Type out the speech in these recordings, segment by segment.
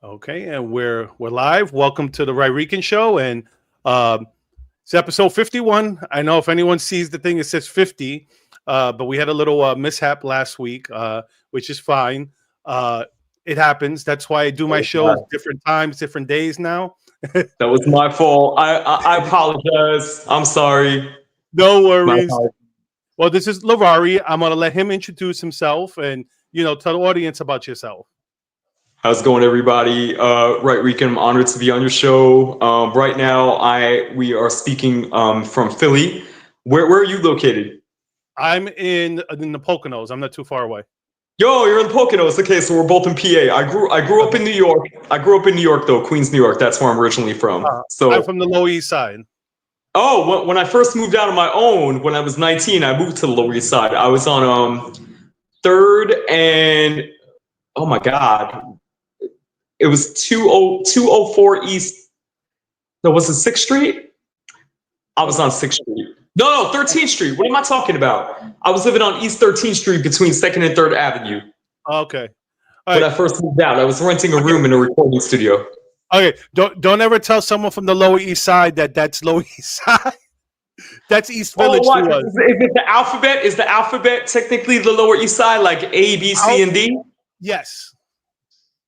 Okay, and we're live. Welcome to the Rican show, and it's episode 51. I know if anyone sees the thing, it says 50, but we had a little mishap last week, which is fine. It happens. That's why I do my shows different times, different days now. That was my fault. I apologize. I'm sorry. No My worries. apologies. Well, this is Lovari. I'm gonna let him introduce himself and tell the audience about yourself. How's it going, everybody? Right, Rican, I'm honored to be on your show. Right now, we are speaking from Philly. Where are you located? I'm in the Poconos. I'm not too far away. Yo, you're in the Poconos. Okay, so we're both in PA. I grew up in New York. I grew up in New York, though, Queens, New York. That's where I'm originally from. I'm So, from the Lower East Side. oh, when I first moved out on my own, when I was 19, I moved to the Lower East Side. I was on Third and oh my God, it was 204 East. No, was it 6th Street? I was on 6th Street. No, 13th Street. What am I talking about? I was living on East 13th Street between 2nd and 3rd Avenue. Okay. When I first moved out, I was renting a room in a recording studio. Okay. Don't ever tell someone from the Lower East Side that's Lower East Side. That's East Village Oh, what? to us. Is it the alphabet? Is the alphabet technically the Lower East Side, like A, B, C, and D? Yes.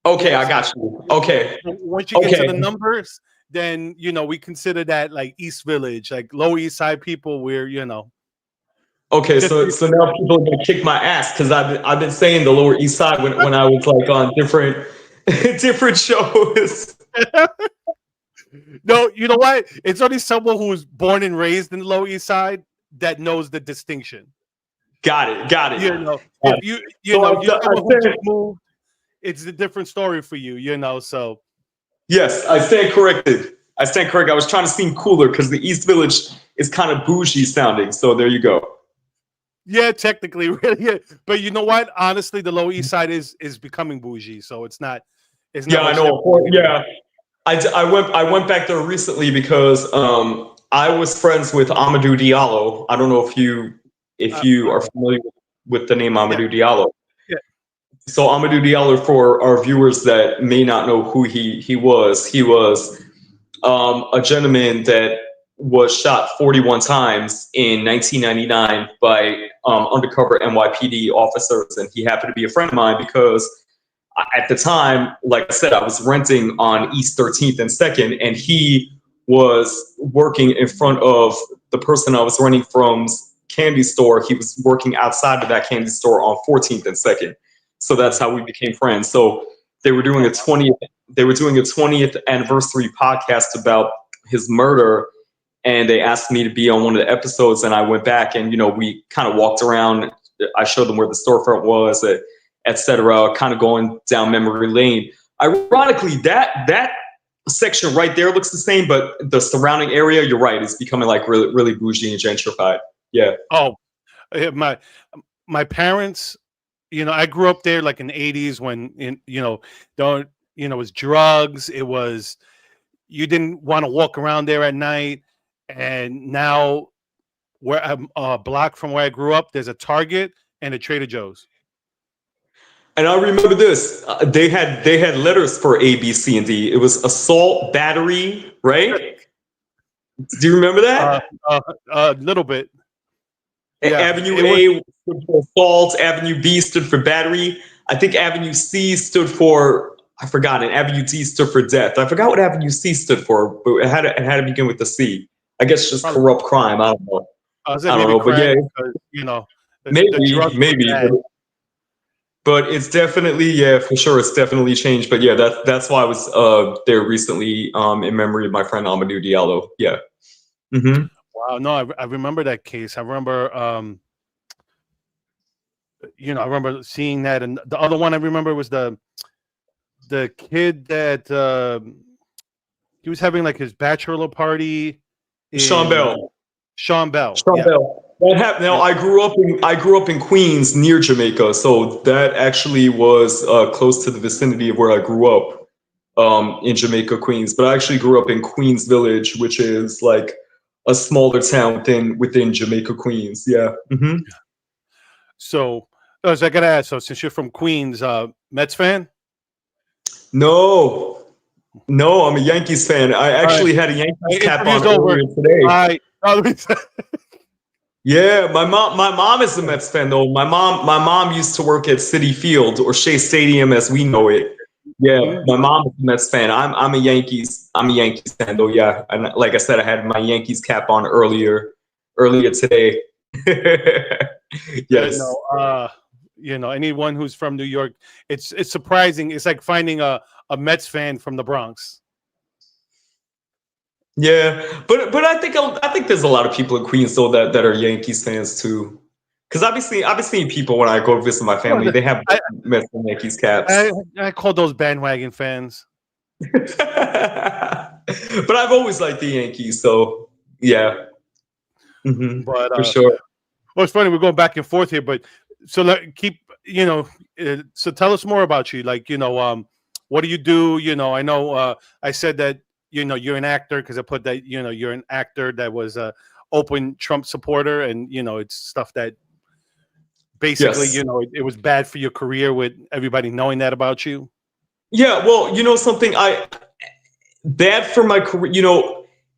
Okay, Yes. I got you. Okay. Once you get to the numbers, then we consider that like East Village, like Lower East Side people. Okay, so now people are gonna kick my ass because I've been saying the Lower East Side when I was like on different different shows. No, you know what? It's only someone who was born and raised in the Lower East Side that knows the distinction. Got it. If you someone who just moved, it's a different story for you. So yes, I stand corrected. I was trying to seem cooler because the East Village is kind of bougie sounding. So there you go. yeah, technically, really. Yeah. But you know what? Honestly, the Lower East Side is becoming bougie, so it's not. It's not. Yeah, I know. Yeah, I went back there recently because I was friends with Amadou Diallo. I don't know if you are familiar with the name Amadou Diallo. Yeah. So Amadou Diallo, for our viewers that may not know who he was a gentleman that was shot 41 times in 1999 by undercover NYPD officers, and he happened to be a friend of mine because at the time, like I said, I was renting on East 13th and 2nd, and he was working in front of the person I was renting from's candy store. He was working outside of that candy store on 14th and 2nd. So that's how we became friends. So they were doing a 20th anniversary podcast about his murder, and they asked me to be on one of the episodes, and I went back and we kind of walked around. I showed them where the storefront was, etc., kind of going down memory lane. Ironically, that section right there looks the same, but the surrounding area, you're right, is becoming like really, really bougie and gentrified. Yeah. Oh, my parents. I grew up there like in the 80s when it was drugs. It was you didn't want to walk around there at night. And now, where I'm a block from where I grew up, there's a Target and a Trader Joe's. And I remember this. They had letters for A, B, C, and D. It was assault, battery, right? Do you remember that? A little bit. Yeah, Avenue A stood for assault. Avenue B stood for battery. I think Avenue C stood for, I forgot it. Avenue D stood for death. I forgot what Avenue C stood for, but it had to begin with the C. I guess just corrupt crime. I don't know. I don't know, but yeah, maybe. But it's definitely, for sure, it's definitely changed. But yeah, that's why I was there recently in memory of my friend Amadou Diallo. Yeah. Mm-hmm. Wow, no, I remember that case. I remember, I remember seeing that, and the other one I remember was the kid that he was having like his bachelor party. Sean Bell. That happened. Now I grew up in Queens near Jamaica, so that actually was close to the vicinity of where I grew up in Jamaica, Queens. But I actually grew up in Queens Village, which is like a smaller town within Jamaica, Queens. Yeah. Mm-hmm. So I gotta ask. So since you're from Queens, Mets fan? No, no, I'm a Yankees fan. I All right. actually had a Yankees cap Interview's on over. earlier today. All right. Oh, Yeah, my mom is a Mets fan though. My mom used to work at Citi Field or Shea Stadium as we know it. Yeah, Mhm. my mom is a Mets fan. I'm a Yankees fan though. Yeah, and like I said, I had my Yankees cap on earlier today. Yes. Anyone who's from New York, it's surprising. It's like finding a Mets fan from the Bronx. Yeah, but I think there's a lot of people in Queens though that are Yankees fans too. Because I've been seeing people when I go visit my family, they have I, Mets and Yankees I caps. I call those bandwagon fans. But I've always liked the Yankees, so yeah, But for sure. well, it's funny we're going back and forth here. But so keep so tell us more about you. Like what do you do? I know I said that you're an actor because I put that you're an actor that was a open Trump supporter, and it's stuff that basically Yes. it was bad for your career with everybody knowing that about you. Yeah, well, you know something, I bad for my career,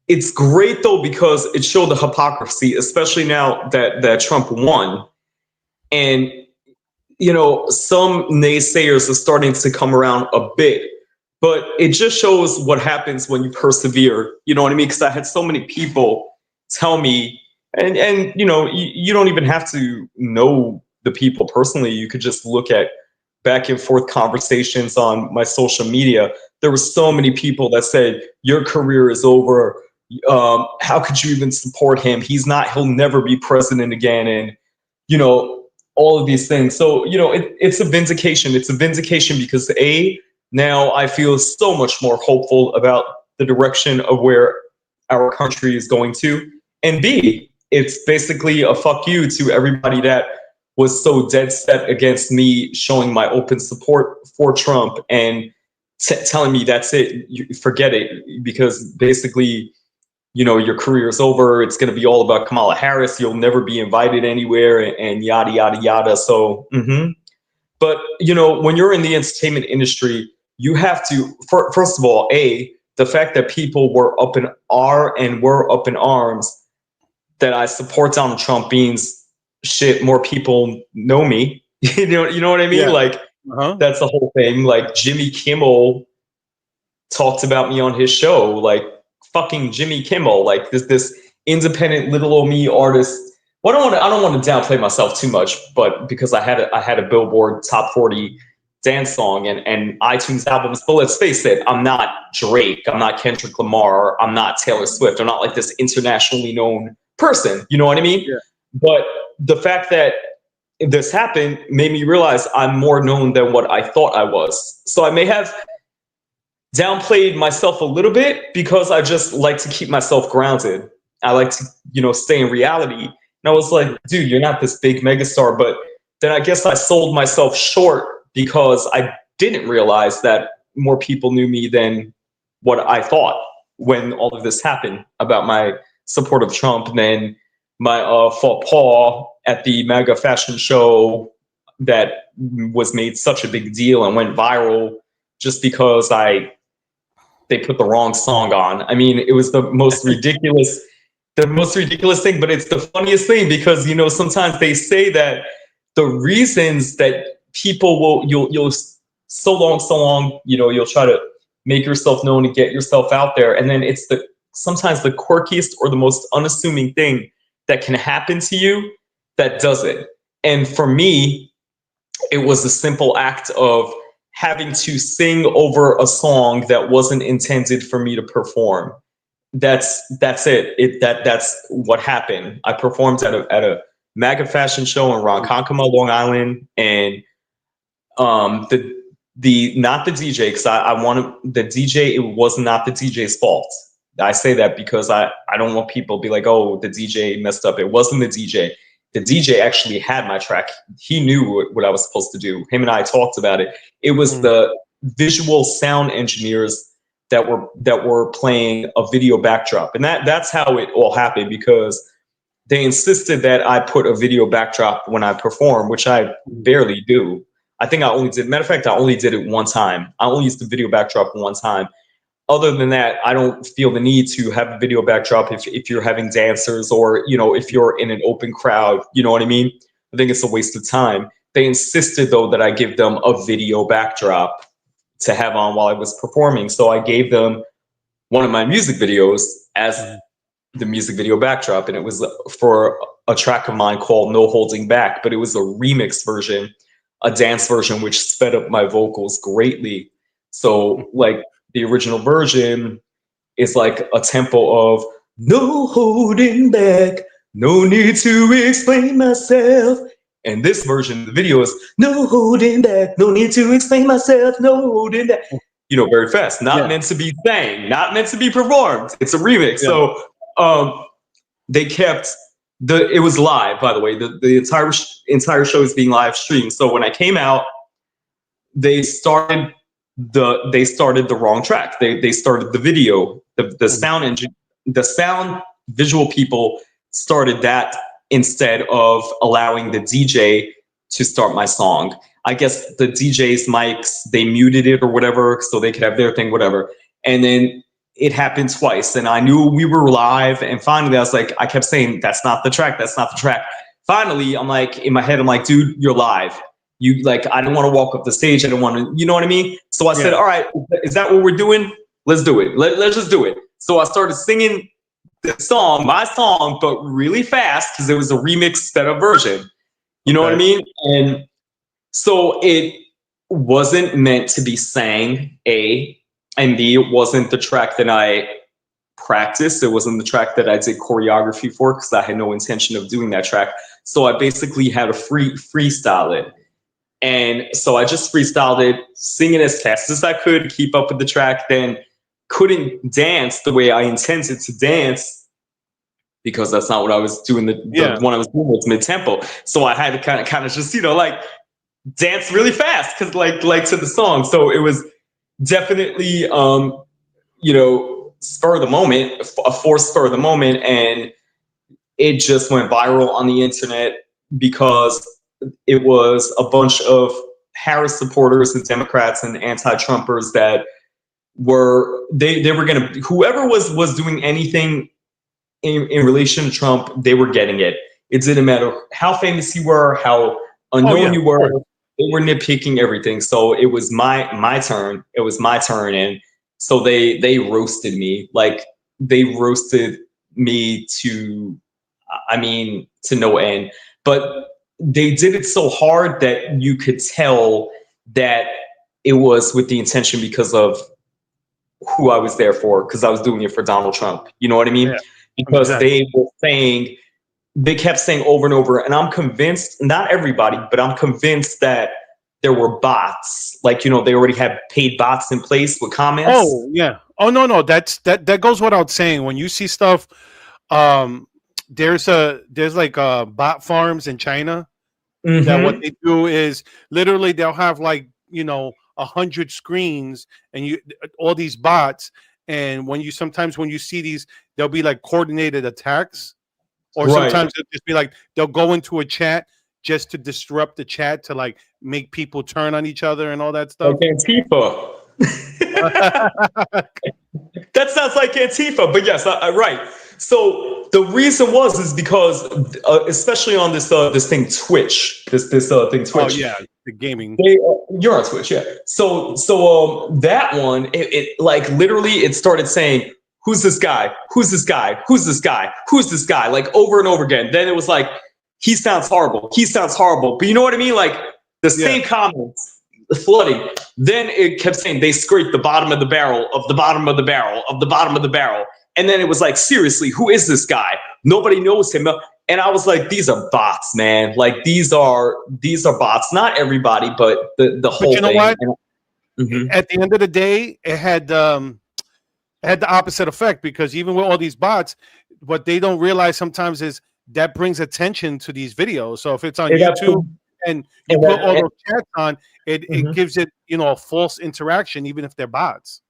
it's great though because it showed the hypocrisy, especially now that Trump won. And some naysayers are starting to come around a bit, but it just shows what happens when you persevere. You know what I mean? Because I had so many people tell me, and you don't even have to know the people personally. You could just look at back and forth conversations on my social media. There were so many people that said your career is over. How could you even support him? He'll never be president again. And you know, all of these things. So, it's a vindication. It's a vindication because now I feel so much more hopeful about the direction of where our country is going to. And B, it's basically a fuck you to everybody that was so dead set against me showing my open support for Trump and telling me that's it, forget it, because basically your career is over. It's going to be all about Kamala Harris. You'll never be invited anywhere and yada, yada, yada. So, but, when you're in the entertainment industry, you have to, first of all, the fact that people were up in arms that I support Donald Trump means shit, more people know me. You know what I mean? Yeah. Like, Uh-huh. that's the whole thing. Like, Jimmy Kimmel talked about me on his show, like fucking Jimmy Kimmel, like this independent little old me artist. Well, I don't want to downplay myself too much, but because I had a Billboard Top 40 dance song and iTunes albums. But let's face it, I'm not Drake, I'm not Kendrick Lamar, I'm not Taylor Swift. I'm not like this internationally known person. You know what I mean? Yeah. But the fact that this happened made me realize I'm more known than what I thought I was. So I may have downplayed myself a little bit because I just like to keep myself grounded. I like to, stay in reality. And I was like, dude, you're not this big megastar. But then I guess I sold myself short because I didn't realize that more people knew me than what I thought when all of this happened about my support of Trump. And then my faux pas at the MAGA fashion show that was made such a big deal and went viral just because they put the wrong song on. I mean, it was the most ridiculous thing, but it's the funniest thing because, sometimes they say that the reasons that people you'll so long, you'll try to make yourself known and get yourself out there. And then it's sometimes the quirkiest or the most unassuming thing that can happen to you that does it. And for me, it was a simple act of having to sing over a song that wasn't intended for me to perform. That's it. That's what happened. I performed at a MAGA fashion show in Ronkonkoma, Long Island, and the not the DJ, because I wanted the DJ. It was not the DJ's fault. I say that because I don't want people to be like, oh, the DJ messed up. It wasn't the DJ. The DJ actually had my track. He knew what I was supposed to do. Him and I talked about it. It was the visual sound engineers that were playing a video backdrop, and that's how it all happened because they insisted that I put a video backdrop when I perform, which I barely do. I think I only did, matter of fact, I only did it one time. I only used the video backdrop one time. Other than that, I don't feel the need to have a video backdrop if you're having dancers or, you know, if you're in an open crowd, you know what I mean? I think it's a waste of time. They insisted, though, that I give them a video backdrop to have on while I was performing. So I gave them one of my music videos as the music video backdrop, and it was for a track of mine called No Holding Back, but it was a remix version, a dance version, which sped up my vocals greatly. So like the original version is like a tempo of no holding back, no need to explain myself. And this version, the video is no holding back, no need to explain myself, no holding back. You know, very fast, not meant to be sang, not meant to be performed. It's a remix. So they kept it was live, by the way. The entire show is being live streamed. So when I came out, they started the wrong track. They started the video, the sound engine, the sound visual people started that instead of allowing the DJ to start my song. I guess the DJ's mics, they muted it or whatever, so they could have their thing, whatever. And then it happened twice, and I knew we were live. And finally, I was like, I kept saying, "That's not the track. That's not the track." Finally, I'm like, in my head, I'm like, "Dude, you're live. You like, I don't want to walk up the stage. I don't want to, you know what I mean?" So I said, "All right, is that what we're doing? Let's do it. Let's just do it." So I started singing the song, my song, but really fast because it was a remix sped up version. You know what I mean? And so it wasn't meant to be sang, A, and B, it wasn't the track that I practiced. It wasn't the track that I did choreography for because I had no intention of doing that track. So I basically had to freestyle it. And so I just freestyled it, singing as fast as I could, keep up with the track, then couldn't dance the way I intended to dance because that's not what I was doing. The one I was doing was mid-tempo. So I had to kind of just, you know, like dance really fast because like to the song. So it was definitely, you know, spur of the moment, a forced spur of the moment. And it just went viral on the internet because it was a bunch of Harris supporters and Democrats and anti-Trumpers that were, they were going to, whoever was doing anything in relation to Trump, they were getting it. It didn't matter how famous you were, how unknown you were. They were nitpicking everything. So it was my turn. It was my turn. And so they roasted me. Like they roasted me to no end. But they did it so hard that you could tell that it was with the intention because of who I was there for, because I was doing it for Donald Trump. You know what I mean? Yeah, because they were saying, they kept saying over and over, and I'm convinced, not everybody, but I'm convinced that there were bots. Like, you know, they already had paid bots in place with comments. Oh, yeah. Oh, no. That goes without saying. When you see stuff, there's like bot farms in China that what they do is literally they'll have like, you know, 100 screens and all these bots. And when you see these, there'll be like coordinated attacks. Or sometimes it'll just be like they'll go into a chat just to disrupt the chat to like make people turn on each other and all that stuff. Like Antifa. That sounds like Antifa, but yes, right. So the reason is because especially on this thing Twitch, this thing Twitch. Oh yeah, the gaming. You're on Twitch, yeah. So that one, it like literally it started saying, "Who's this guy? Who's this guy? Who's this guy? Who's this guy?" Like over and over again. Then it was like, "He sounds horrible. He sounds horrible." But you know what I mean? Like the same comments flooding. Then it kept saying they scraped the bottom of the barrel of the bottom of the barrel of the bottom of the barrel. And then it was like, seriously, who is this guy? Nobody knows him. And I was like, these are bots, man. Like these are bots. Not everybody, but the whole thing. But you know what? At the end of the day, it had the opposite effect, because even with all these bots, what they don't realize sometimes is that brings attention to these videos. So if it's on YouTube and you put all those chats on, it gives it, you know, a false interaction, even if they're bots.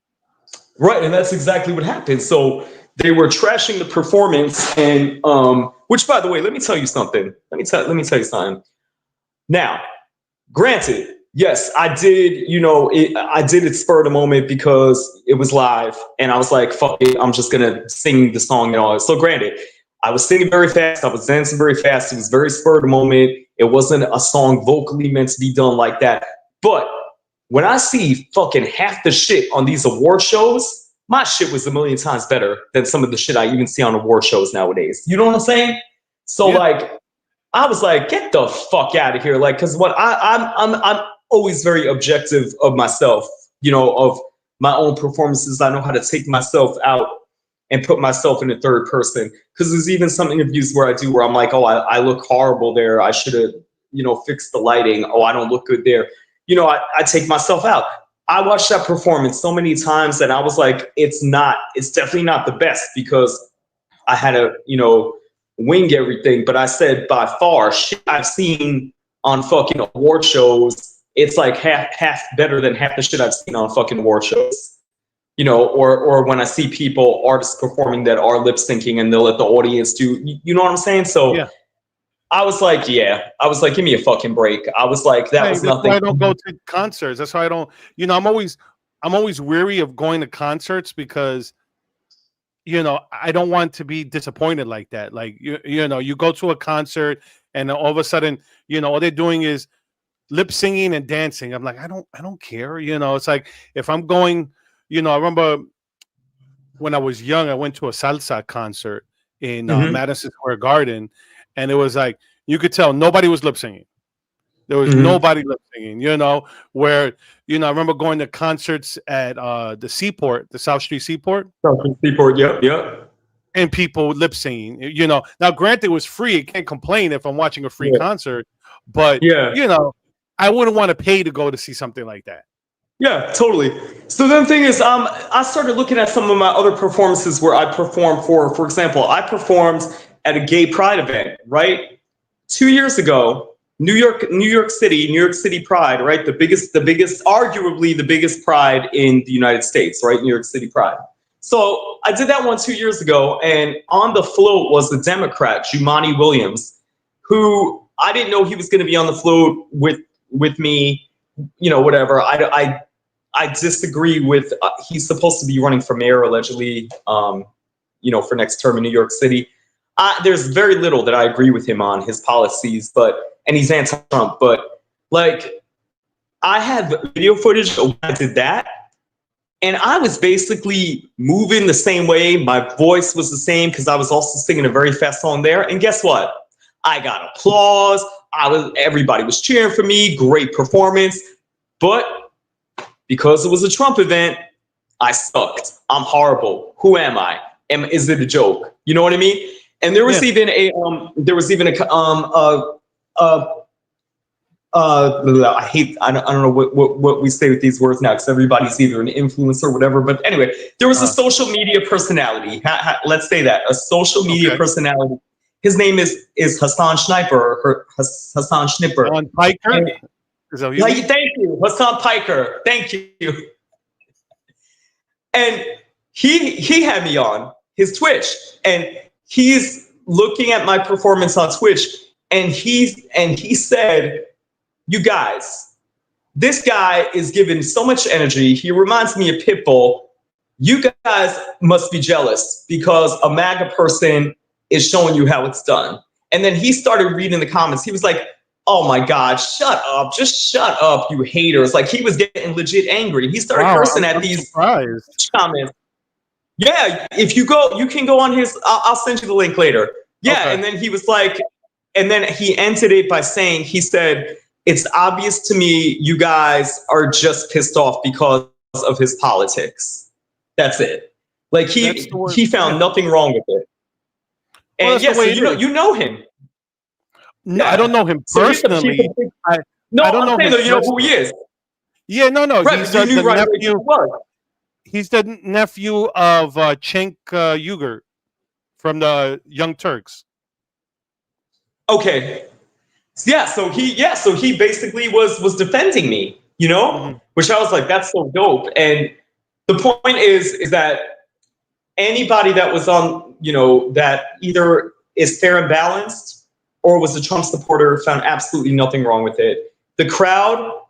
Right, and that's exactly what happened. So they were trashing the performance, and which, by the way, let me tell you something. Let me tell you something. Now, granted, Yes, I did. I did it spur of the moment because it was live, and I was like, "Fuck it, I'm just gonna sing the song and all." So, granted, I was singing very fast, I was dancing very fast. It was very spur of the moment. It wasn't a song vocally meant to be done like that. But when I see fucking half the shit on these award shows, my shit was a million times better than some of the shit I even see on award shows nowadays. You know what I'm saying? So, Yeah. like, I was like, get the fuck out of here. Like, cause what I'm always very objective of myself, of my own performances. I know how to take myself out and put myself in the third person. Cause there's even some interviews where I'm like, oh, I look horrible there. I should have, fixed the lighting. Oh, I don't look good there. I take myself out. I watched that performance so many times and I was like, it's definitely not the best because I had to, wing everything. But I said by far, shit I've seen on fucking award shows, it's like half better than half the shit I've seen on fucking award shows. Or when I see artists performing that are lip syncing and they'll let the audience do, you know what I'm saying? So Yeah. I was like, give me a fucking break. I was like, that was That's nothing. why I don't go to concerts. That's why I don't, I'm always weary of going to concerts because I don't want to be disappointed like that. Like you go to a concert and all of a sudden, all they're doing is lip singing and dancing. I'm like, I don't care. It's like if I'm going, I remember when I was young, I went to a salsa concert in Madison Square Garden, and it was like you could tell nobody was lip singing. There was nobody lip singing, where, I remember going to concerts at the Seaport, the South Street Seaport. Seaport, yep. And people lip singing, Now, granted, it was free. You can't complain if I'm watching a free concert, but, I wouldn't want to pay to go to see something like that. Yeah, totally. So then the thing is, I started looking at some of my other performances where I performed for example, I performed at a gay pride event, right? 2 years ago. New York City Pride, right? The biggest, arguably the biggest pride in the United States, right? New York City Pride. So I did that one 2 years ago, and on the float was a Democrat, Jumaane Williams, who I didn't know he was going to be on the float with me, whatever. I disagree with. He's supposed to be running for mayor allegedly, for next term in New York City. There's very little that I agree with him on his policies, and he's anti-Trump. But like, I have video footage of when I did that, and I was basically moving the same way. My voice was the same because I was also singing a very fast song there. And guess what? I got applause. Everybody was cheering for me. Great performance. But because it was a Trump event, I sucked. I'm horrible. Who am I? Is it a joke? You know what I mean? And there was even I don't know what we say with these words now because everybody's either an influencer or whatever. But anyway, there was a social media personality. Let's say that a social media personality. His name is Hassan Sniper. Hassan Schnipper. On Piker. Thank you, Hassan Piker. Thank you. And he had me on his Twitch, and he's looking at my performance on Twitch, and he said, "You guys, this guy is giving so much energy. He reminds me of Pitbull. You guys must be jealous because a MAGA person is showing you how it's done." And then he started reading the comments. He was like, "Oh my God, shut up. Just shut up, you haters." Like, he was getting legit angry. He started cursing at these comments. Yeah, if you can go on his, I'll send you the link later. Yeah, okay. And then he was like, and then he ended it by saying, he said, "It's obvious to me you guys are just pissed off because of his politics." That's it. Like, he found nothing wrong with it. And yes, so you know him. No, I don't know him personally. I don't know him. You know who he is. Yeah, no. Right, he's the nephew. He's the nephew of Cenk Uygur from the Young Turks. Okay. Yeah, so he basically was defending me, which I was like, that's so dope. And the point is that anybody that was on, that either is fair and balanced or was a Trump supporter found absolutely nothing wrong with it. The crowd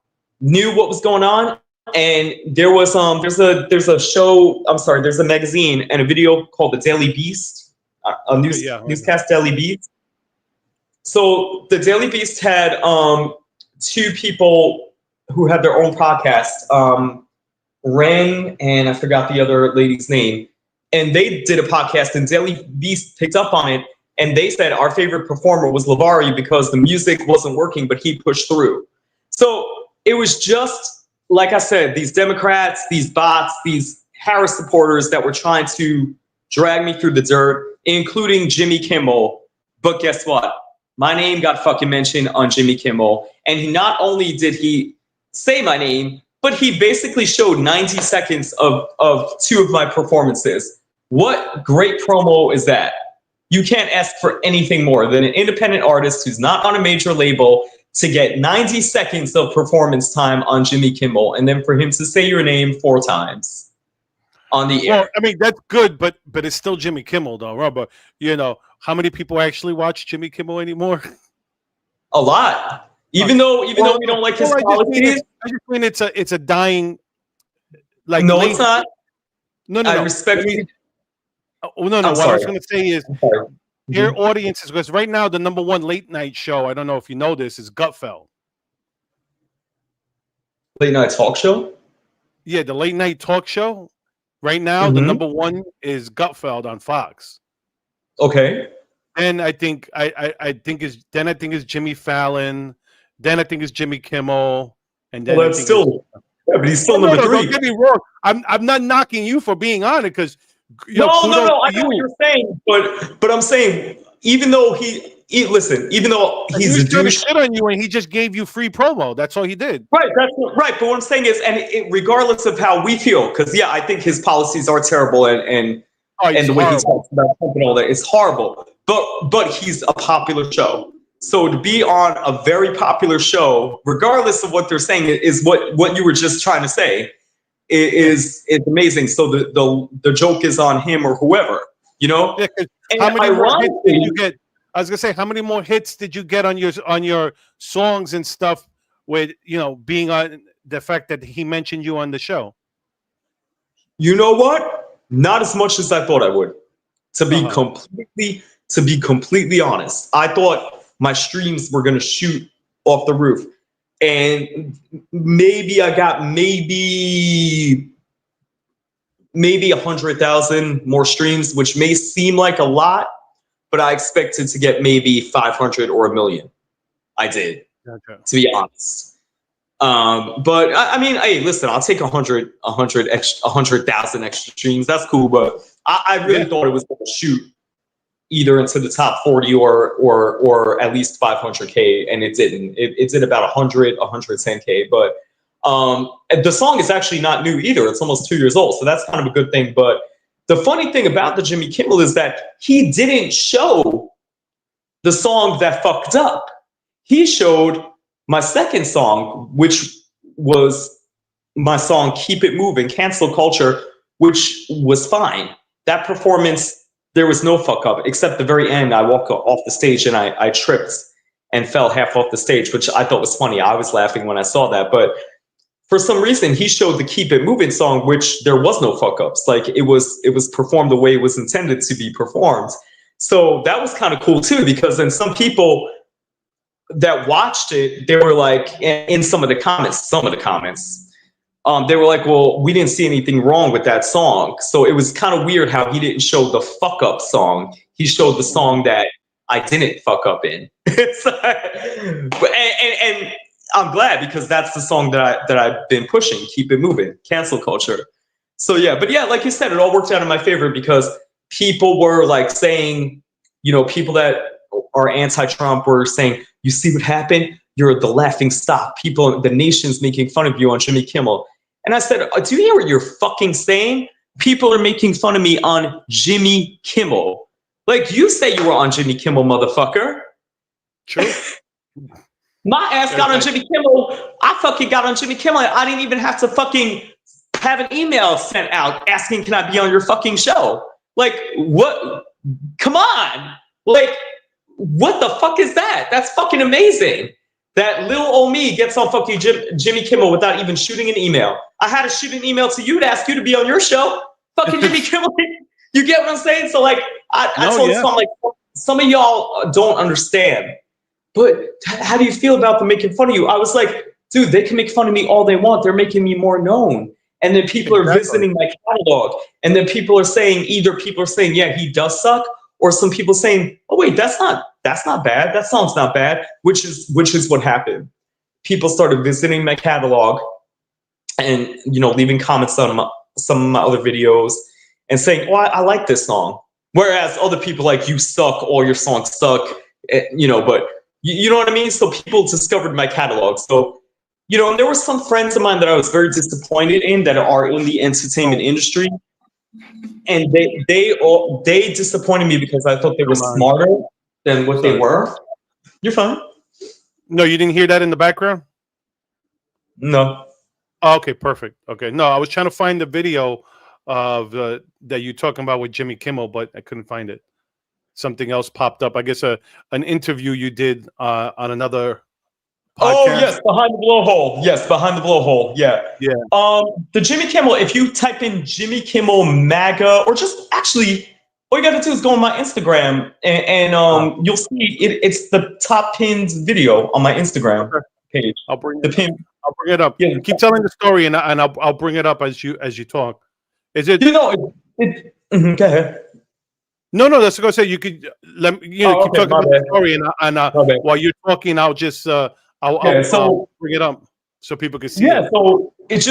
knew what was going on. And there was there's a show, I'm sorry, there's a magazine and a video called The Daily Beast, Okay, yeah, right. newscast Daily Beast. So the Daily Beast had two people who had their own podcast, Ren and I forgot the other lady's name, and they did a podcast and Daily Beast picked up on it, and they said our favorite performer was Lovari because the music wasn't working, but he pushed through. So it was just, like I said, these Democrats, these bots, these Harris supporters that were trying to drag me through the dirt, including Jimmy Kimmel. But guess what? My name got fucking mentioned on Jimmy Kimmel. And he not only did he say my name, but he basically showed 90 seconds of two of my performances. What great promo is that? You can't ask for anything more than an independent artist who's not on a major label to get 90 seconds of performance time on Jimmy Kimmel, and then for him to say your name 4 times on the air. Well, I mean, that's good, but it's still Jimmy Kimmel, though, Robert. You know, how many people actually watch Jimmy Kimmel anymore? A lot. Even though we don't like his policies. I just mean it's a dying. Like, no, it's not. No. I respect. No. What I was going to say is your audiences, because right now the #1 late night show, I don't know if you know this, is Gutfeld. Late night talk show? Yeah, the late night talk show. Right now, the #1 is Gutfeld on Fox. Okay. And I think is Jimmy Fallon. Then I think it's Jimmy Kimmel. And then that's still, but he's still number 3. Don't get me wrong. I'm not knocking you for being on it, because no. I know what you're saying, but I'm saying even though even though he's a douche, shit on you, and he just gave you free promo. That's all he did. Right, that's right. But what I'm saying is, regardless of how we feel, because I think his policies are terrible, and the way he talks about Trump and all that is horrible. But he's a popular show. So to be on a very popular show, regardless of what they're saying, is what you were just trying to say. Is amazing. So the joke is on him or whoever, you know. Yeah, how many more hits did you get? I was gonna say, how many more hits did you get on your songs and stuff with being on the fact that he mentioned you on the show? You know what? Not as much as I thought I would. To be completely honest, I thought my streams were gonna shoot off the roof. And maybe I got maybe 100,000 more streams, which may seem like a lot, but I expected to get maybe 500 or 1 million. I did, to be honest. But I mean, hey, listen, I'll take 100,000 extra streams. That's cool, but I really thought it was going to shoot either into the top 40 or at least 500K, and it didn't. It did about 100, 110K. But the song is actually not new either. It's almost 2 years old, so that's kind of a good thing. But the funny thing about the Jimmy Kimmel is that he didn't show the song that fucked up. He showed my second song, which was my song "Keep It Moving," Cancel Culture, which was fine. That performance, there was no fuck up, except the very end. I walked off the stage and I tripped and fell half off the stage, which I thought was funny. I was laughing when I saw that. But for some reason, he showed the Keep It Moving song, which there was no fuck ups. Like it was performed the way it was intended to be performed. So that was kind of cool too, because then some people that watched it, they were like, in some of the comments, they were like, well, we didn't see anything wrong with that song. So it was kind of weird how he didn't show the fuck up song. He showed the song that I didn't fuck up in. and I'm glad, because that's the song that I've been pushing, Keep It Moving, Cancel Culture. So yeah, but yeah, like you said, it all worked out in my favor, because people were like saying, people that are anti-Trump were saying, you see what happened? You're the laughing stock. People, the nation's making fun of you on Jimmy Kimmel. And I said, do you hear what you're fucking saying? People are making fun of me on Jimmy Kimmel. Like, you say you were on Jimmy Kimmel, motherfucker. True. My ass got on Jimmy Kimmel. I fucking got on Jimmy Kimmel. I didn't even have to fucking have an email sent out asking, can I be on your fucking show? Like, what? Come on. Like, what the fuck is that? That's fucking amazing. that little old me gets on fucking Jimmy Kimmel without even shooting an email. I had to shoot an email to you to ask you to be on your show. Fucking Jimmy Kimmel. You get what I'm saying? So like, I told this one, like, some of y'all don't understand. But how do you feel about them making fun of you? I was like, dude, they can make fun of me all they want. They're making me more known. And then people are visiting my catalog. And then people are saying, either people are saying, yeah, he does suck, or some people saying, oh wait, that's not bad. That song's not bad, which is what happened. People started visiting my catalog and, you know, leaving comments on some of my other videos and saying, oh, I like this song. Whereas other people like, you suck, all your songs suck, you know, but you know what I mean? So people discovered my catalog. So, you know, and there were some friends of mine that I was very disappointed in that are in the entertainment industry. And they disappointed me because I thought they were smarter than what they were. You're fine. No, you didn't hear that in the background? No. Oh, okay, perfect. Okay. No, I was trying to find the video of that you're talking about with Jimmy Kimmel, but I couldn't find it. Something else popped up. I guess an interview you did on another podcast. Oh yes, behind the blowhole. Yes, behind the blowhole. Yeah. Yeah. The Jimmy Kimmel. If you type in Jimmy Kimmel MAGA, or just actually, all you got to do is go on my Instagram, and you'll see it's the top pinned video on my Instagram page. I'll bring it up. Yeah. Keep telling the story, and I'll bring it up as you talk. Is it? You know, go ahead. No, that's what I say. You could keep talking about the story, and while you're talking, I'll just I'll bring it up so people can see. Yeah, so it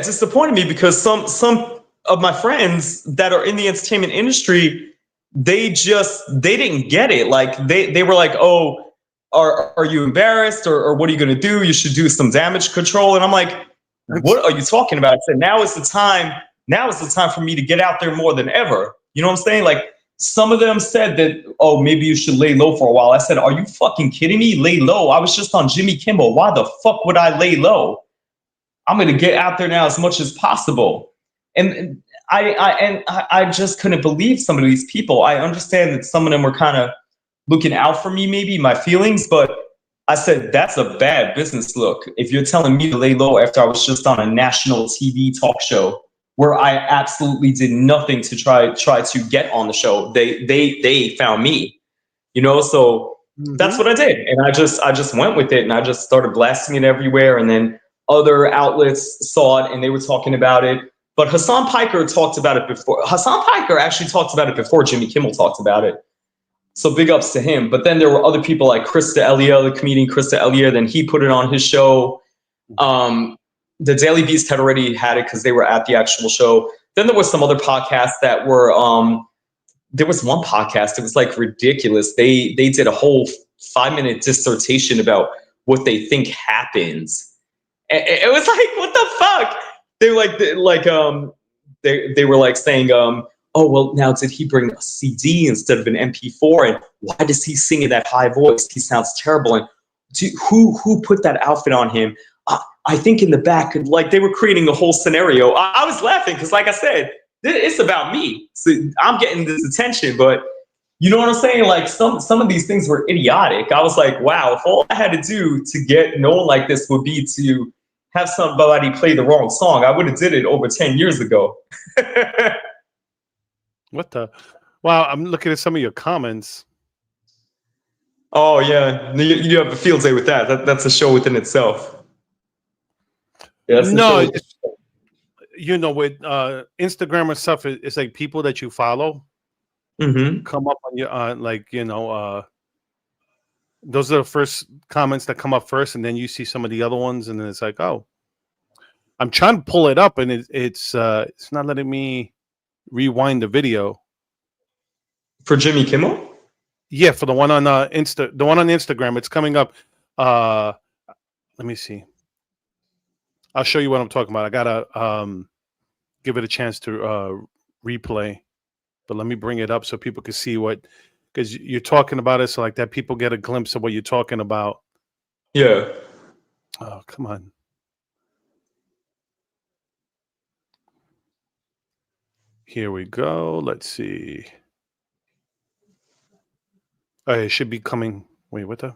disappointed me because some of my friends that are in the entertainment industry, they didn't get it. Like they were like, oh, are you embarrassed or what are you gonna do? You should do some damage control. And I'm like, what are you talking about? I said, now is the time for me to get out there more than ever. You know what I'm saying? Like, some of them said that, oh, maybe you should lay low for a while. I said, are you fucking kidding me? Lay low? I was just on Jimmy Kimmel. Why the fuck would I lay low? I'm going to get out there now as much as possible. And I just couldn't believe some of these people. I understand that some of them were kind of looking out for me, maybe my feelings, but I said, that's a bad business look. If you're telling me to lay low after I was just on a national TV talk show, where I absolutely did nothing to try to get on the show. They found me, you know, so that's what I did. And I just went with it, and I just started blasting it everywhere. And then other outlets saw it and they were talking about it. But Hassan Piker talked about it before. Hassan Piker actually talked about it before Jimmy Kimmel talked about it. So big ups to him. But then there were other people like Krista Elia, the comedian Krista Elia, then he put it on his show. The Daily Beast had already had it because they were at the actual show. Then there was some other podcasts that were, there was one podcast, it was like ridiculous. They did a whole 5-minute dissertation about what they think happens. It was like, what the fuck? They were they were like saying, oh, well, now did he bring a CD instead of an MP4? And why does he sing in that high voice? He sounds terrible. And who put that outfit on him? I think in the back, like they were creating a whole scenario. I was laughing because, like I said, it's about me. So I'm getting this attention, but you know what I'm saying? Like some of these things were idiotic. I was like, wow, if all I had to do to get known like this would be to have somebody play the wrong song, I would have did it over 10 years ago. What the? Wow, I'm looking at some of your comments. Oh yeah, you have a field day with that. That's a show within itself. Yeah, no, you know, with Instagram and stuff, it's like people that you follow come up on your like, you know, those are the first comments that come up first, and then you see some of the other ones, and then it's like, oh, I'm trying to pull it up, and it's not letting me rewind the video for Jimmy Kimmel. Yeah, for the one on the one on Instagram, it's coming up. Let me see. I'll show you what I'm talking about. I gotta give it a chance to replay, but let me bring it up so people can see what, because you're talking about it, so like that people get a glimpse of what you're talking about. Yeah. Oh, come on. Here we go. Let's see. Oh, it should be coming. Wait, what the?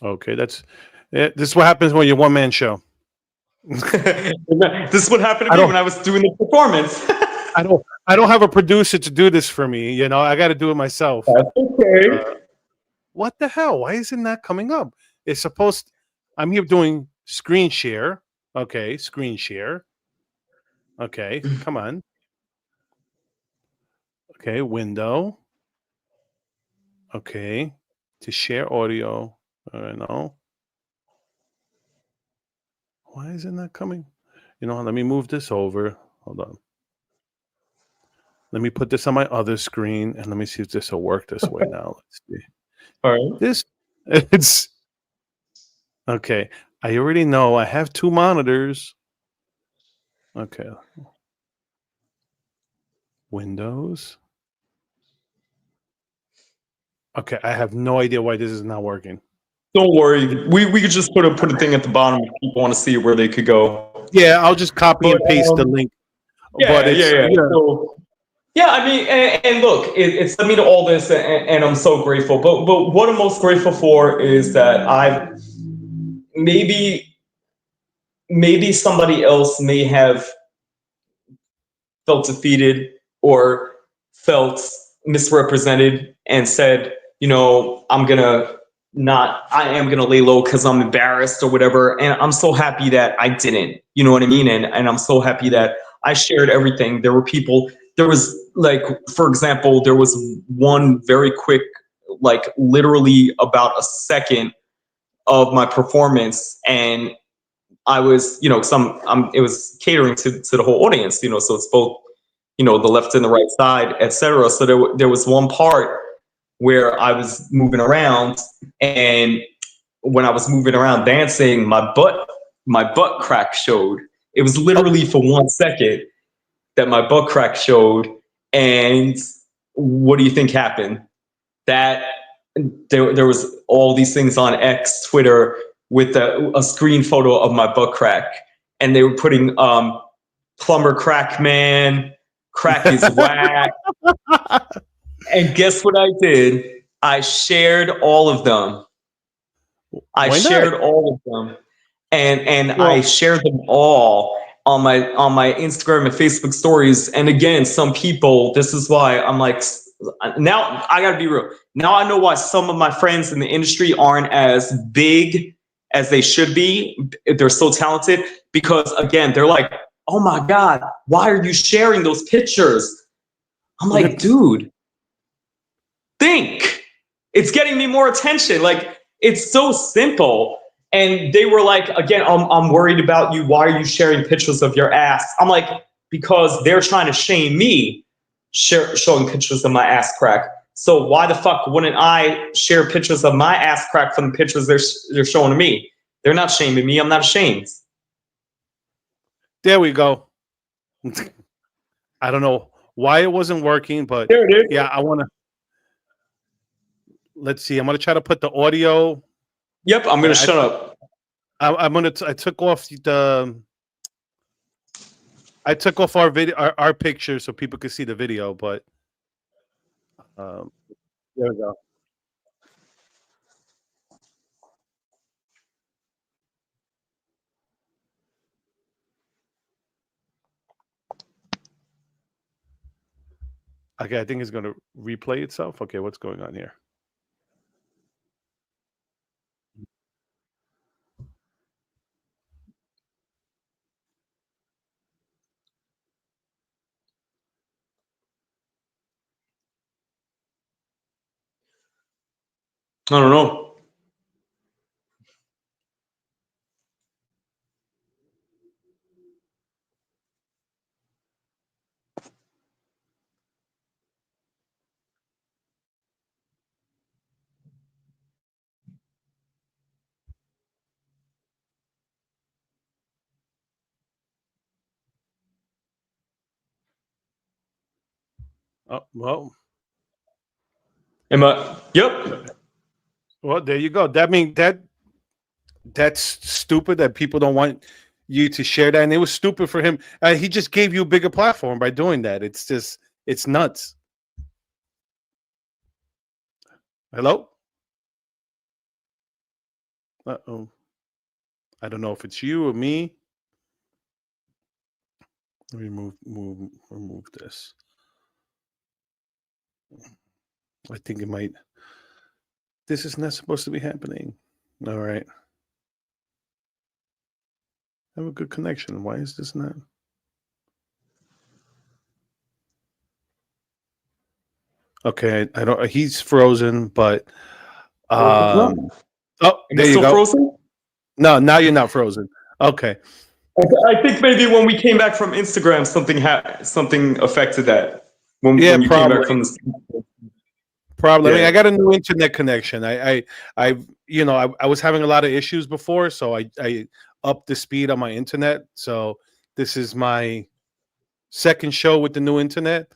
Okay, this is what happens when you're one man show. This is what happened to I me don't when I was doing the performance. I don't have a producer to do this for me. You know, I got to do it myself. That's okay. What the hell? Why isn't that coming up? It's supposed. I'm here doing screen share. Okay, screen share. Okay, come on. Okay, window. Okay, to share audio. No. Why isn't that coming? You know, let me move this over. Hold on. Let me put this on my other screen and let me see if this will work this way now. Let's see. All right. This it's okay. I already know I have two monitors. Okay. Windows. Okay, I have no idea why this is not working. Don't worry. We could just put a thing at the bottom if people want to see where they could go. Yeah, I'll just copy But and paste the link. But yeah, it's yeah, yeah. So, yeah, I mean, and look, it's led me to all this, and I'm so grateful. But what I'm most grateful for is that I've maybe somebody else may have felt defeated or felt misrepresented and said, you know, I am gonna lay low because I'm embarrassed or whatever. And I'm so happy that I didn't, you know what I mean? And I'm so happy that I shared everything. There was like, for example, there was one very quick, like literally about a second of my performance, and I was, you know, it was catering to the whole audience, you know, so it's both, you know, the left and the right side, etc. So there was one part where I was moving around, and when I was moving around dancing, my butt crack showed. It was literally for 1 second that my butt crack showed, and what do you think happened? That there was all these things on X, Twitter, with a screen photo of my butt crack, and they were putting plumber crack man, crack is whack. And guess what I did? I shared all of them. I why not? shared all of them, and I Well, shared them all on my Instagram and Facebook stories. And again, some people. This is why I'm like, now I gotta be real. Now I know why some of my friends in the industry aren't as big as they should be. They're so talented because again, they're like, oh my God, why are you sharing those pictures? I'm like, dude, think. It's getting me more attention. Like, it's so simple. And they were like, again, I'm worried about you. Why are you sharing pictures of your ass? I'm like, because they're trying to shame me showing pictures of my ass crack. So why the fuck wouldn't I share pictures of my ass crack from the pictures they're showing to me? They're not shaming me. I'm not ashamed. there we go. I don't know why it wasn't working, but There it is. yeah, I want to. Let's see. I'm gonna try to put the audio. Yep, I'm gonna shut up. I'm gonna. I took off the. I took off our video, our picture, so people could see the video. But um, there we go. Okay, I think it's gonna replay itself. Okay, what's going on here? I don't know. Oh well. Am I? Yep. Well, there you go. That mean that's stupid that people don't want you to share that, and it was stupid for him. He just gave you a bigger platform by doing that. It's just it's nuts. Hello. Uh-oh. I don't know if it's you or me. Let me remove this. I think it might. This is not supposed to be happening. All right. I have a good connection. Why is this not? Okay, I don't. He's frozen, but oh, Am I there you still go. frozen? No, now you're not frozen. Okay. I think maybe when we came back from Instagram, something affected that. When Yeah, you came back from the Probably. I mean, yeah. I got a new internet connection. I was having a lot of issues before, so I upped the speed on my internet. So this is my second show with the new internet.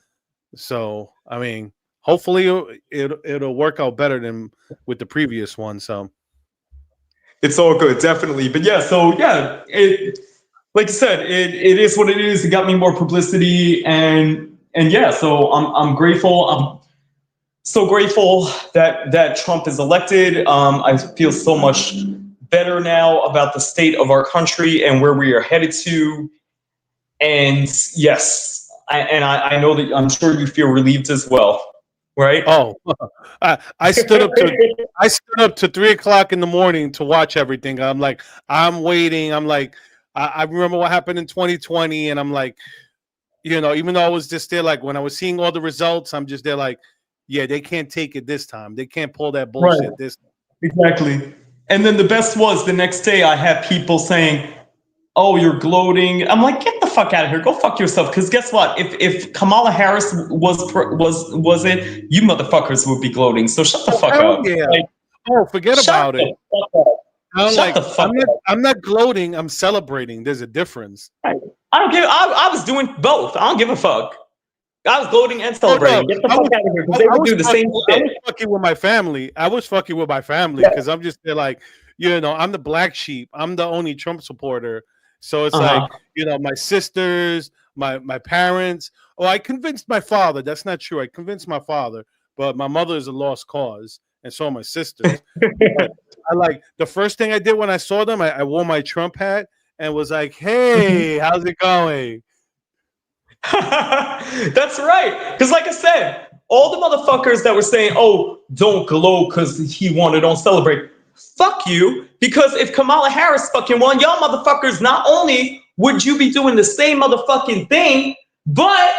So I mean, hopefully it'll work out better than with the previous one. So It's all good, definitely. But yeah, so yeah, it like I said, it is what it is. It got me more publicity, and yeah, so I'm grateful. I'm so grateful that Trump is elected. I feel so much better now about the state of our country and where we are headed to. And yes, I know that I'm sure you feel relieved as well, right? oh, I stood up to 3 o'clock in the morning to watch everything. I'm like, I'm waiting. I'm like, I remember what happened in 2020, and I'm like, even though I was just there, like when I was seeing all the results, I'm just there, like, yeah, they can't take it this time. They can't pull that Right. bullshit this time. Exactly. And then the best was the next day I had people saying, "Oh, you're gloating." I'm like, "Get the fuck out of here. Go fuck yourself." Because guess what? If Kamala Harris was it, you motherfuckers would be gloating. So shut the fuck Hell up. yeah. Like, Oh, forget shut about the it. fuck up. I'm Shut like, the fuck up. I'm not gloating. I'm celebrating. There's a difference. I don't give. I was doing both. I don't give a fuck. I was gloating and Oh no, celebrating. Get the I fuck was out of here because they would do the same I shit. was fucking with my family. I was fucking with my family Yeah. because I'm just there, like, I'm the black sheep. I'm the only Trump supporter. So it's Uh-huh. like, my sisters, my parents. Oh, I convinced my father. That's not true. I convinced my father, but my mother is a lost cause, and so are my sisters. But I like the first thing I did when I saw them, I wore my Trump hat and was like, "Hey, how's it going?" That's right. Because, like I said, all the motherfuckers that were saying, "Oh, don't gloat because he won or don't celebrate," fuck you. Because if Kamala Harris fucking won, y'all motherfuckers, not only would you be doing the same motherfucking thing, but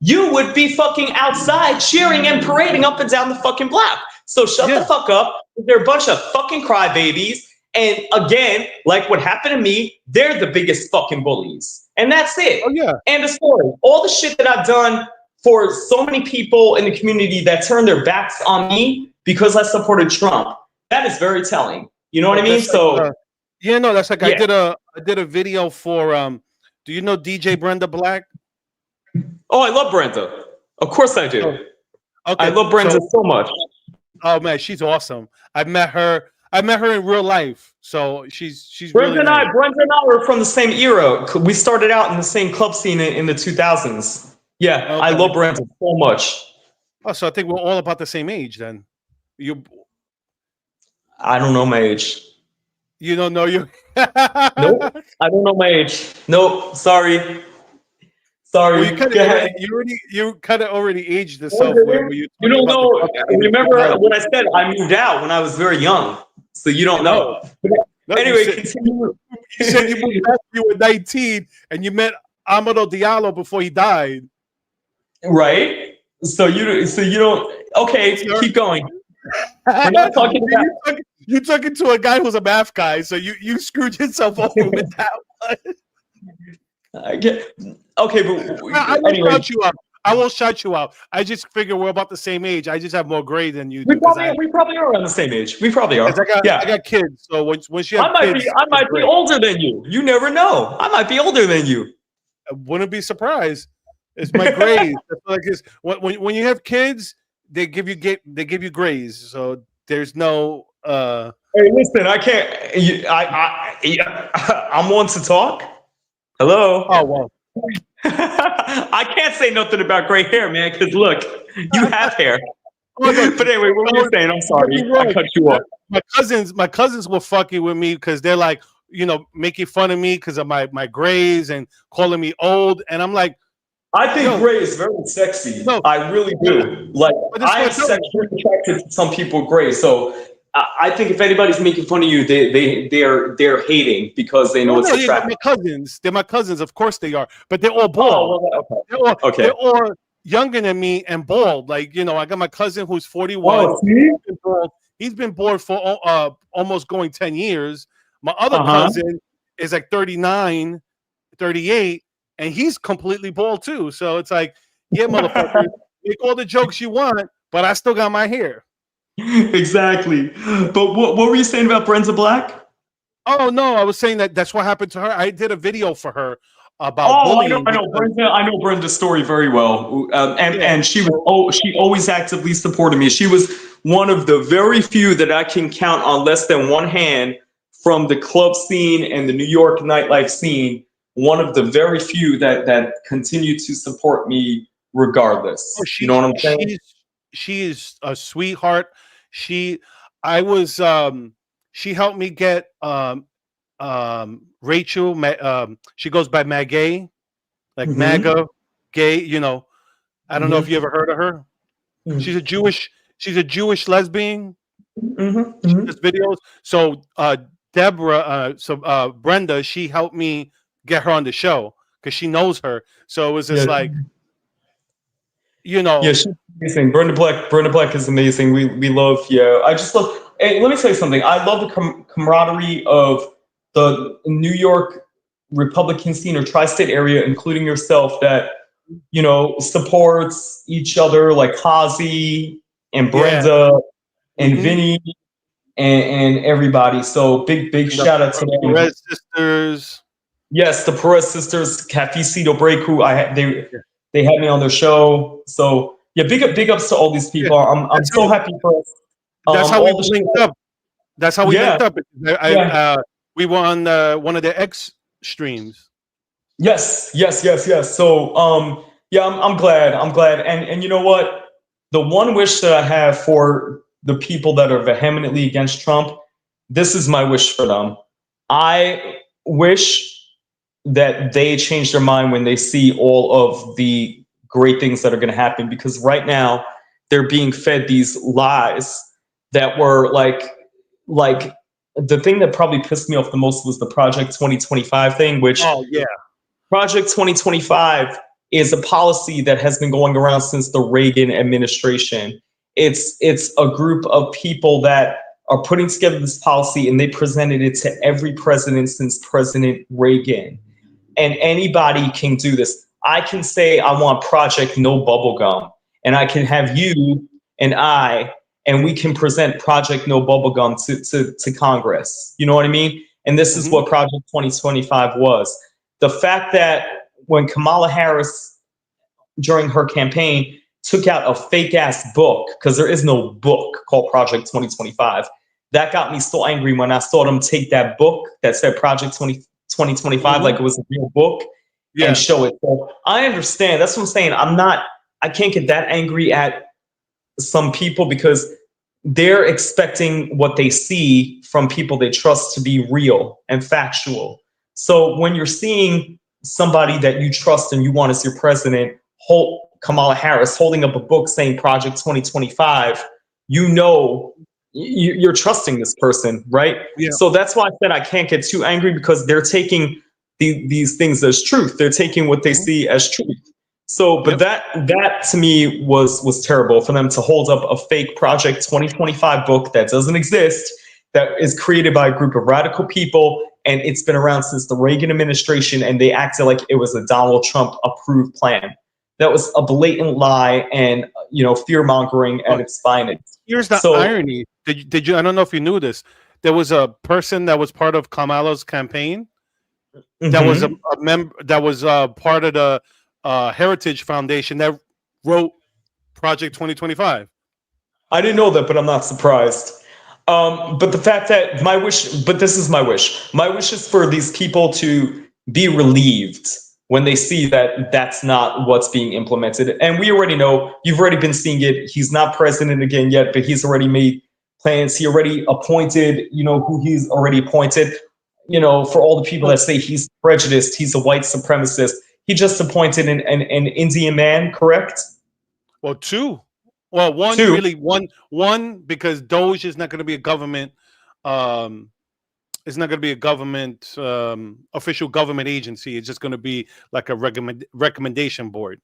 you would be fucking outside cheering and parading up and down the fucking block. So shut the Yeah. fuck up. They're a bunch of fucking crybabies. And again, like what happened to me, they're the biggest fucking bullies. And that's it. Oh yeah. And the story. All the shit that I've done for so many people in the community that turned their backs on me because I supported Trump. That is very telling. You know what I mean? That's like, So that's like yeah. I did a video for do you know DJ Brenda Black? Oh, I love Brenda. Of course I do. Okay. I love Brenda so much. Oh man, she's awesome. I met her in real life. So she's Brenda really nice. Brenda and I were from the same era. We started out in the same club scene in the 2000s. Yeah, I Okay. love Brenda so much. Oh, so I think we're all about the same age then. You I don't know my age. you don't know you Nope. I don't know my age. Nope. Sorry. Sorry. Well, Go ahead. you kind of already aged yourself where you You talking don't about the know. club scene in Remember 2000. when I said I moved out when I was very young? So you don't know. No, Anyway, continue. you said you moved back when you were 19 and you met Amadou Diallo before he died. Right? So you don't. Okay, keep going. We're not talking about. You took it to a guy who's a math guy, so you screwed yourself over with that one. I get. Okay, but I won't anyway, shout you out. I won't shout you out. I just figure we're about the same age. I just have more grade than you do we probably are around the same age. We probably are. I got kids. So once you have kids, I might be older than you. You never know. I might be older than you. I wouldn't be surprised. It's my grades. Like when you have kids, they give you grades. So there's no. Hey, listen, I can't. I'm one to talk. Hello. Oh well. I can't say nothing about gray hair, man. Because look, you have hair. Oh no, But anyway, what were you saying? I'm sorry, I cut you off. My cousins were fucking with me because they're like, making fun of me because of my grays and calling me old, and I'm like, I think yo, gray is very sexy. no, I really but, do. Like, but this is I'm what I tell you. sexually attracted to some people with gray. So I think if anybody's making fun of you, they're hating because they know No, it's no, yeah, they're attractive. my cousins. They're my cousins, of course they are, but they're all Oh, bald. well, They're okay. all younger than me and bald. Like, I got my cousin who's 41. Oh, see? Been bald. He's been bald for almost going 10 years. My other Uh-huh. cousin is like 39, 38, and he's completely bald too. So it's like, yeah, motherfucker, make all the jokes you want, but I still got my hair. Exactly. But what were you saying about Brenda Black? Oh no, I was saying that's what happened to her. I did a video for her about Oh, bullying because I know Brenda's story very well, yeah, and she always actively supported me. She was one of the very few that I can count on less than one hand from the club scene and the New York nightlife scene. One of the very few that continued to support me oh, regardless. You know what I'm saying? she is a sweetheart. She I was she helped me get Rachel she goes by MAGA, like Mm-hmm. MAGA gay, I don't know if you ever heard of her. Mm-hmm. She's a Jewish lesbian. She Mm-hmm. does videos. So Deborah Brenda, she helped me get her on the show because she knows her. So it was just Yeah. like, Yeah, she's amazing. Brenda Black is amazing. We love. Yeah, I just love. Hey, let me tell you something. I love the camaraderie of the New York Republican scene or tri-state area, including yourself, that supports each other, like Hazy and yeah. Brenda and Mm-hmm. Vinny and everybody. So big And the shout out to them. Perez sisters. Yes, the Perez sisters, Cafecito Break, who Yeah. they had me on their show. So yeah, big ups to all these Yeah. people. I'm That's so happy for us. that's how we All the linked show. up. That's how we Yeah, linked up. yeah. We were on one of the X streams. Yes. So yeah, I'm glad. I'm glad. And you know what? The one wish that I have for the people that are vehemently against Trump, this is my wish for them. I wish that they change their mind when they see all of the great things that are going to happen, because right now they're being fed these lies that were like the thing that probably pissed me off the most was the Project 2025 thing, which Oh yeah. Project 2025 is a policy that has been going around since the Reagan administration. It's a group of people that are putting together this policy, and they presented it to every president since President Reagan. And anybody can do this. I can say I want Project No Bubblegum, and I can have you and and we can present Project No Bubblegum to Congress. You know what I mean? And this is Mm-hmm. what Project 2025 was. The fact that when Kamala Harris, during her campaign, took out a fake ass book, because there is no book called Project 2025, that got me so angry when I saw them take that book that said Project 2025 Mm-hmm. like it was a real book and Yeah. show it. So I understand. That's what I'm saying. I can't get that angry at some people because they're expecting what they see from people they trust to be real and factual. So when you're seeing somebody that you trust and you want as your president, Kamala Harris, holding up a book saying Project 2025, you're trusting this person, right? Yeah. So that's why I said I can't get too angry, because they're taking these things as truth. They're taking what they see as truth. So, but Yep. that to me was terrible for them to hold up a fake Project 2025 book that doesn't exist, that is created by a group of radical people, and it's been around since the Reagan administration, and they acted like it was a Donald Trump approved plan. That was a blatant lie and fear mongering at its finest. Here's the So, irony. Did you? I don't know if you knew this. There was a person that was part of Kamala's campaign that was a member that was part of the Heritage Foundation that wrote Project 2025. I didn't know that, but I'm not surprised. But the fact that but this is my wish. My wish is for these people to be relieved when they see that that's not what's being implemented. And we already know, you've already been seeing it. He's not president again yet, but he's already made plans. He already appointed, who he's already appointed. For all the people that say he's prejudiced, he's a white supremacist, he just appointed an Indian man, correct? Well, two. Well, one Two. really one because Doge is not going to be a government. It's not going to be a government official government agency. It's just going to be like a recommendation board.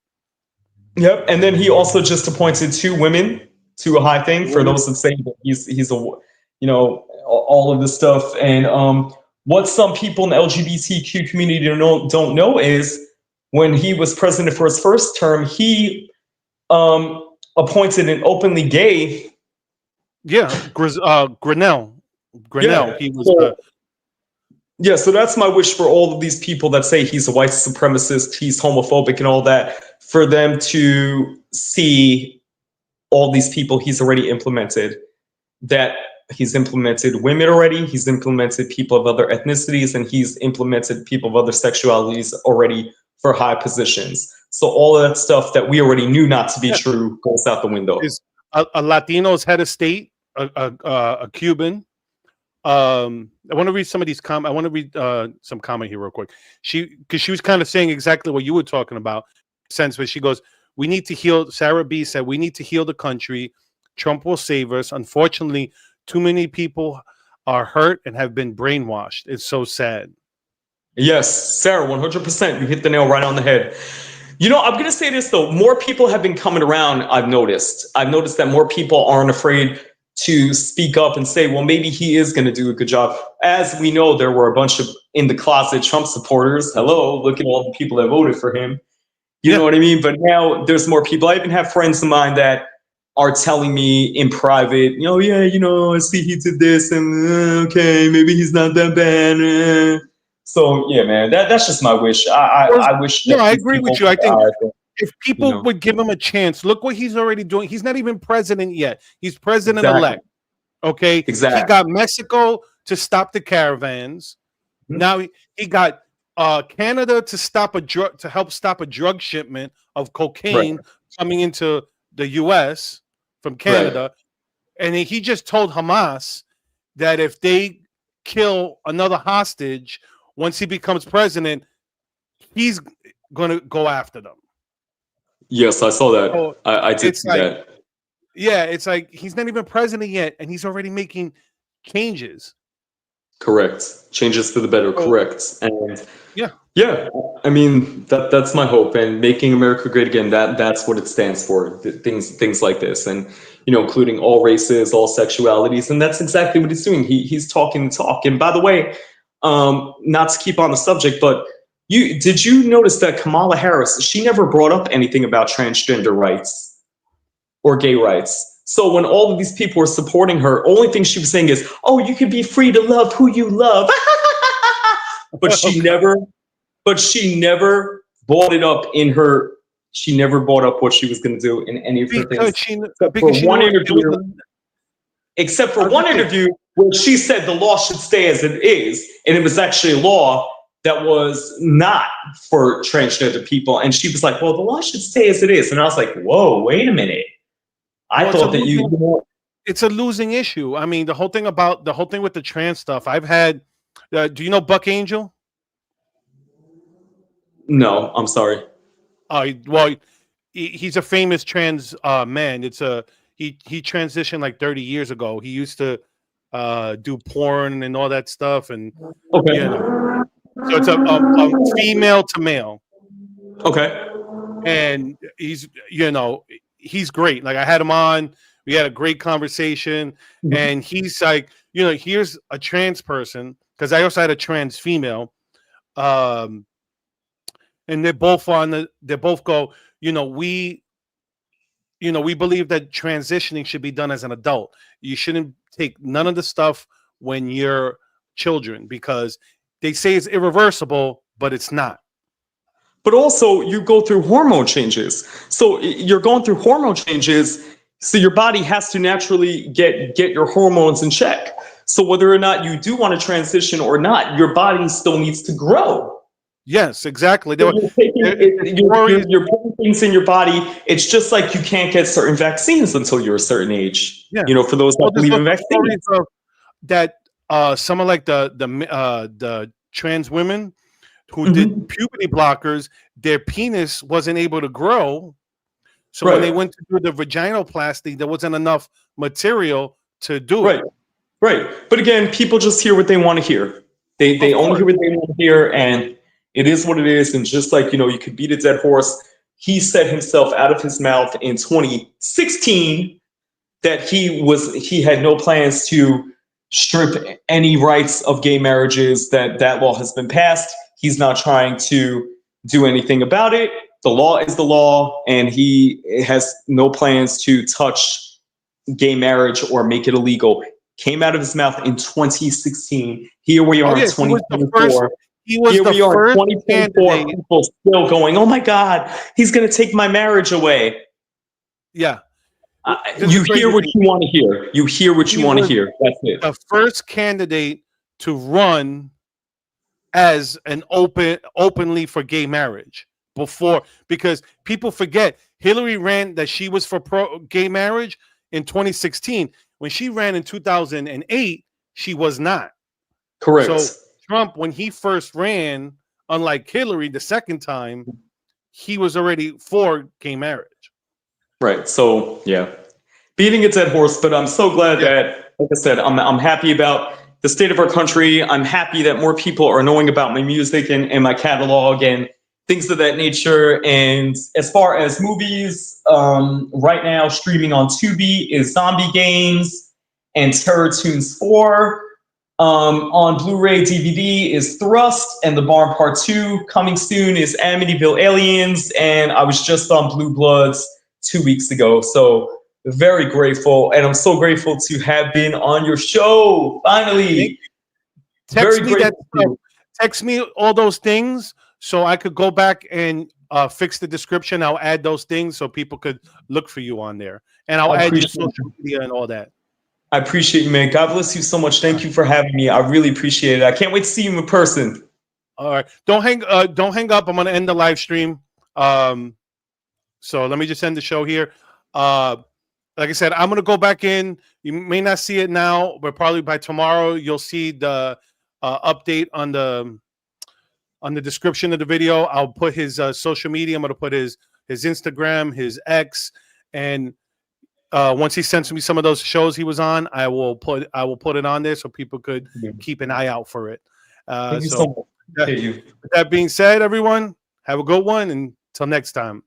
Yep, and then he also just appointed 2 women to a high thing. For those that say that he's a, all of this stuff. And what some people in the LGBTQ community don't know is when he was president for his first term, he appointed an openly gay. Yeah, Grinnell. Yeah, he was. Yeah, so that's my wish for all of these people that say he's a white supremacist, he's homophobic and all that, for them to see all these people he's already implemented, that he's implemented women already, he's implemented people of other ethnicities, and he's implemented people of other sexualities already for high positions. So all of that stuff that we already knew not to be true goes out the window. Is a Latino's head of state, a Cuban. I want to read some of these I want to read some comment here real quick. Because she was kind of saying exactly what you were talking about, sense where she goes, we need to heal. Sarah B said, we need to heal the country. Trump will save us. Unfortunately, too many people are hurt and have been brainwashed. It's so sad. Yes, Sarah, 100%. You hit the nail right on the head. I'm going to say this, though. More people have been coming around, I've noticed. I've noticed that more people aren't afraid to speak up and say, well, maybe he is going to do a good job. As we know, there were a bunch of in-the-closet Trump supporters. Hello, look at all the people that voted for him. You know what I mean? But now there's more people. I even have friends of mine that are telling me in private, I see he did this, and okay, maybe he's not that bad. So, yeah, man, that's just my wish. I wish. No, I agree with you. I think if people would give him a chance, look what he's already doing. He's not even president yet. He's president-elect. Okay? Exactly. He got Mexico to stop the caravans. Mm-hmm. Now he got Canada to help stop a drug shipment of cocaine coming into the U.S. from Canada. And he just told Hamas that if they kill another hostage, once he becomes president, he's going to go after them. Yes, I saw that. So I did see that. Yeah, it's like he's not even president yet, and he's already making changes. Correct. Changes to the better. Correct. And yeah. I mean that's my hope. And making America great again. That's what it stands for. Things like this, and including all races, all sexualities, and that's exactly what he's doing. He's talking the talk. And by the way, not to keep on the subject, but did you notice that Kamala Harris, she never brought up anything about transgender rights or gay rights? So when all of these people were supporting her, only thing she was saying is, "Oh, you can be free to love who you love," but she never brought it up in her. She never brought up what she was going to do in any of her things. Except for one interview where she said the law should stay as it is, and it was actually a law that was not for transgender people. And she was like, well, the law should stay as it is. And I was like, whoa, wait a minute. I thought that it's a losing issue. I mean, the whole thing with the trans stuff, I've had, do you know Buck Angel? No, I'm sorry. Well, he's a famous trans man. He transitioned like 30 years ago. He used to do porn and all that stuff. And so it's a female to male. Okay. And he's great. Like I had him on, we had a great conversation, and he's like, here's a trans person, because I also had a trans female. And they both go, we believe that transitioning should be done as an adult. You shouldn't take none of the stuff when you're children, because they say it's irreversible, but it's not. But also you go through hormone changes. So you're going through hormone changes. So your body has to naturally get your hormones in check. So whether or not you do want to transition or not, your body still needs to grow. Yes, exactly. So you're taking you're putting things in your body. It's just like you can't get certain vaccines until you're a certain age. Yeah. For those Well, that there's believe in also vaccines. stories of that some of like the trans women who did Hmm. puberty blockers, their penis wasn't able to grow. So when they Right, went to do the vaginoplasty, there wasn't enough material to do right, it. right. But again, people just hear what they want to hear. They Of only course. hear what they want to hear, and it is what it is. And just like you could beat a dead horse. He said himself out of his mouth in 2016 that he had no plans to strip any rights of gay marriages, that law has been passed. He's not trying to do anything about it. The law is the law, and he has no plans to touch gay marriage or make it illegal. Came out of his mouth in 2016. Here we Oh are in yeah, he was the first. 2024. He was Here the we are in first 2024. candidate. People still going, "Oh my God, he's going to take my marriage away." Yeah, this is You the hear crazy what thing. you want to hear. You hear what you He want to was hear. That's it. the first candidate to run as an openly for gay marriage before, because people forget Hillary ran that she was for pro gay marriage in 2016. When she ran in 2008, she was not. So Correct. Trump, when he first ran, unlike Hillary the second time, he was already for gay marriage. Right. So yeah, beating a dead horse. But I'm so glad Yeah. that, like I said, I'm happy about the state of our country. I'm happy that more people are knowing about my music and my catalog and things of that nature. And as far as movies, right now streaming on Tubi is Zombie Games and Terror Tunes 4. On Blu-ray DVD is Thrust and The Barn Part 2. Coming soon is Amityville Aliens, and I was just on Blue Bloods 2 weeks ago. So very grateful, and I'm so grateful to have been on your show finally. Text Very me that grateful to stuff. you. Text me all those things so I could go back and fix the description. I'll add those things so people could look for you on there, and I'll I add your appreciate social you. media and all that. I appreciate you, man. God bless you so much. All Thank right. you for having me. I really appreciate it. I can't wait to see you in person. All right. Don't hang up. I'm gonna end the live stream. Um, so let me just end the show here. Uh, like I said, I'm gonna go back in. You may not see it now, but probably by tomorrow you'll see the update on the description of the video. I'll put his social media. I'm gonna put his Instagram, his X, and once he sends me some of those shows he was on, I will put it on there so people could keep an eye out for it. Thank you so So much. that, Appreciate you. with that being said, everyone, have a good one, and until next time.